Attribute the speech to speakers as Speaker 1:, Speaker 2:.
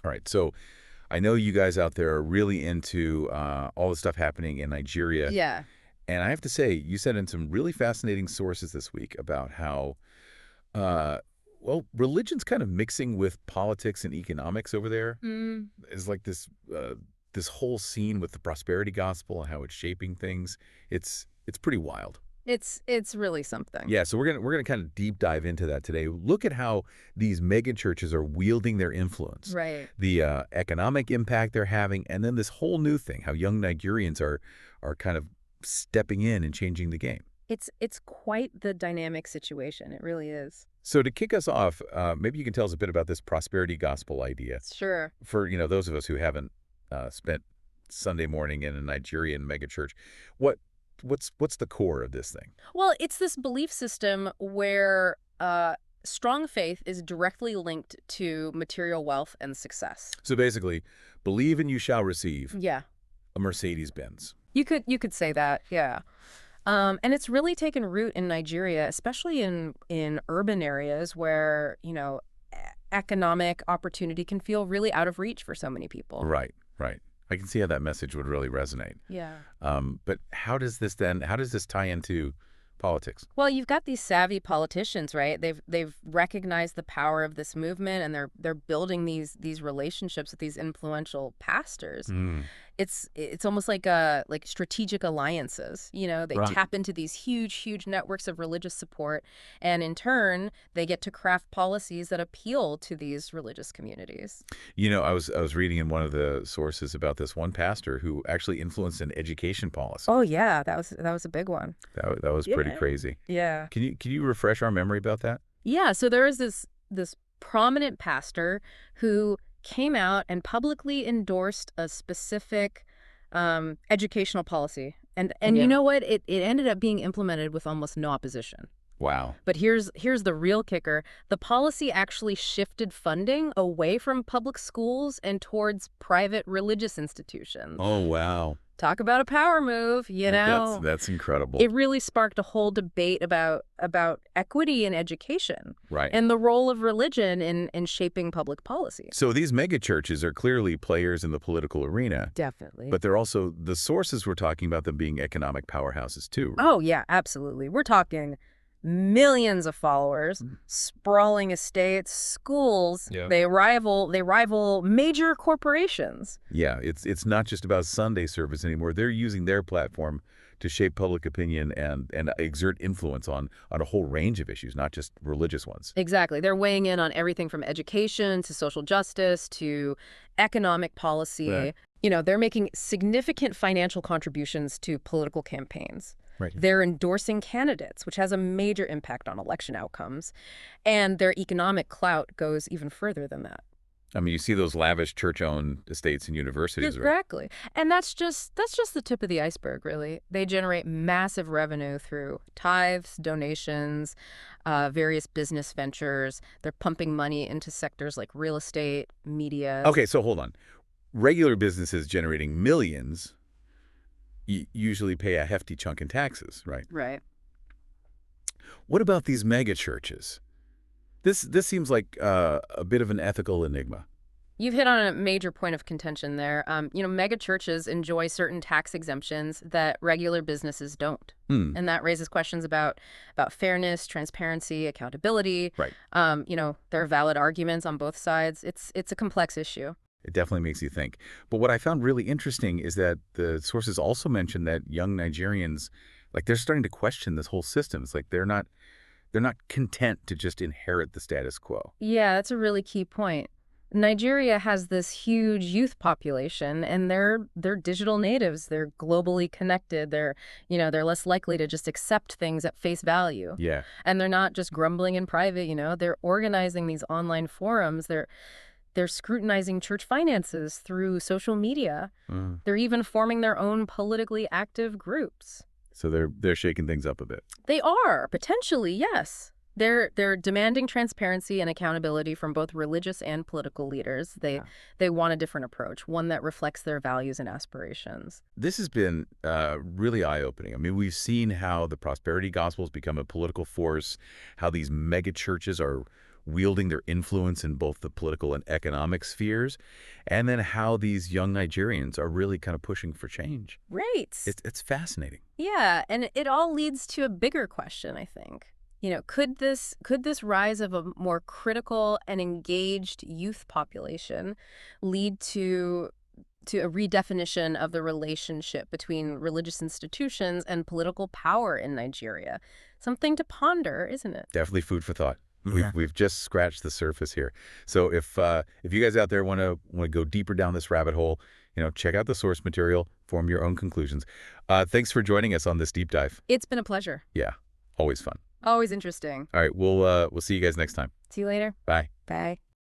Speaker 1: All right. So I know you guys out there are really into all the stuff happening in Nigeria.
Speaker 2: Yeah.
Speaker 1: And I have to say, you said in some really fascinating sources this week about how, uh, well, religion's kind of mixing with politics and economics over there.
Speaker 2: Mm.
Speaker 1: It's like this whole scene with the prosperity gospel and how it's shaping things. It's pretty wild.
Speaker 2: It's really something.
Speaker 1: Yeah, so we're gonna kind of deep dive into that today. Look at how these mega churches are wielding their influence,
Speaker 2: Right.
Speaker 1: the economic impact they're having, and then this whole new thing, how young Nigerians are kind of stepping in and changing the game.
Speaker 2: It's quite the dynamic situation. It really is.
Speaker 1: So to kick us off, maybe you can tell us a bit about this prosperity gospel idea
Speaker 2: Sure.
Speaker 1: for those of us who haven't spent Sunday morning in a Nigerian megachurch. What what's the core of this thing?
Speaker 2: Well, it's this belief system where strong faith is directly linked to material wealth and success.
Speaker 1: So basically, believe and you shall receive
Speaker 2: Yeah.
Speaker 1: a Mercedes Benz.
Speaker 2: You could say that. Yeah. And it's really taken root in Nigeria, especially in urban areas where, economic opportunity can feel really out of reach for so many people.
Speaker 1: Right, right. I can see how that message would really resonate.
Speaker 2: Yeah.
Speaker 1: But how does this tie into politics?
Speaker 2: Well, you've got these savvy politicians, right? They've recognized the power of this movement, and they're building these relationships with these influential pastors.
Speaker 1: Mm,
Speaker 2: It's almost like strategic alliances. They
Speaker 1: right.
Speaker 2: tap into these huge networks of religious support, and in turn, they get to craft policies that appeal to these religious communities.
Speaker 1: I was reading in one of the sources about this one pastor who actually influenced an education policy.
Speaker 2: Oh yeah, that was a big one.
Speaker 1: That was pretty
Speaker 2: Yeah.
Speaker 1: crazy.
Speaker 2: Yeah.
Speaker 1: Can you refresh our memory about that?
Speaker 2: Yeah, so there is this prominent pastor who came out and publicly endorsed a specific educational policy. And you
Speaker 1: Yeah.
Speaker 2: know what? It ended up being implemented with almost no opposition.
Speaker 1: Wow.
Speaker 2: But here's the real kicker. The policy actually shifted funding away from public schools and towards private religious institutions.
Speaker 1: Oh, wow.
Speaker 2: Talk about a power move,
Speaker 1: That's incredible.
Speaker 2: It really sparked a whole debate about equity in education
Speaker 1: Right.
Speaker 2: and the role of religion in shaping public policy.
Speaker 1: So these mega churches are clearly players in the political arena,
Speaker 2: Definitely.
Speaker 1: but they're also the sources we're talking about them being economic powerhouses too.
Speaker 2: Oh, yeah, absolutely. We're talking millions of followers,
Speaker 1: Mm.
Speaker 2: sprawling estates, schools.
Speaker 1: Yeah.
Speaker 2: They rival major corporations.
Speaker 1: Yeah, it's not just about Sunday service anymore. They're using their platform to shape public opinion and exert influence on a whole range of issues, not just religious ones.
Speaker 2: Exactly. They're weighing in on everything from education to social justice to economic policy.
Speaker 1: Right.
Speaker 2: They're making significant financial contributions to political campaigns.
Speaker 1: Right.
Speaker 2: They're endorsing candidates, which has a major impact on election outcomes. And their economic clout goes even further than that.
Speaker 1: I mean, you see those lavish church-owned estates and universities, right?
Speaker 2: Exactly. And that's just the tip of the iceberg, really. They generate massive revenue through tithes, donations, various business ventures. They're pumping money into sectors like real estate, media.
Speaker 1: Okay, so hold on. Regular businesses generating millions usually pay a hefty chunk in taxes, right?
Speaker 2: Right.
Speaker 1: What about these mega churches? This seems like a bit of an ethical enigma.
Speaker 2: You've hit on a major point of contention there. Mega churches enjoy certain tax exemptions that regular businesses don't.
Speaker 1: Hmm.
Speaker 2: And that raises questions about fairness, transparency, accountability.
Speaker 1: Right.
Speaker 2: There are valid arguments on both sides. It's a complex issue.
Speaker 1: It definitely makes you think. But what I found really interesting is that the sources also mentioned that young Nigerians, like they're starting to question this whole system. It's like they're not content to just inherit the status quo.
Speaker 2: Yeah, that's a really key point. Nigeria has this huge youth population, and they're digital natives. They're globally connected. They're less likely to just accept things at face value.
Speaker 1: Yeah.
Speaker 2: And they're not just grumbling in private. They're organizing these online forums. They're scrutinizing church finances through social media.
Speaker 1: Mm.
Speaker 2: They're even forming their own politically active groups.
Speaker 1: So they're shaking things up a bit.
Speaker 2: They are, potentially, yes. They're demanding transparency and accountability from both religious and political leaders. They want a different approach, one that reflects their values and aspirations.
Speaker 1: This has been really eye-opening. I mean, we've seen how the prosperity gospel has become a political force, how these mega churches are wielding their influence in both the political and economic spheres, and then how these young Nigerians are really kind of pushing for change.
Speaker 2: Right.
Speaker 1: It's fascinating.
Speaker 2: Yeah, and it all leads to a bigger question, I think. Could this rise of a more critical and engaged youth population lead to a redefinition of the relationship between religious institutions and political power in Nigeria? Something to ponder, isn't it?
Speaker 1: Definitely food for thought.
Speaker 3: Yeah.
Speaker 1: We've just scratched the surface here. So if you guys out there want to go deeper down this rabbit hole, check out the source material, form your own conclusions. Thanks for joining us on this deep dive.
Speaker 2: It's been a pleasure.
Speaker 1: Yeah, always fun.
Speaker 2: Always interesting.
Speaker 1: All right, we'll see you guys next time.
Speaker 2: See you later.
Speaker 1: Bye.
Speaker 2: Bye.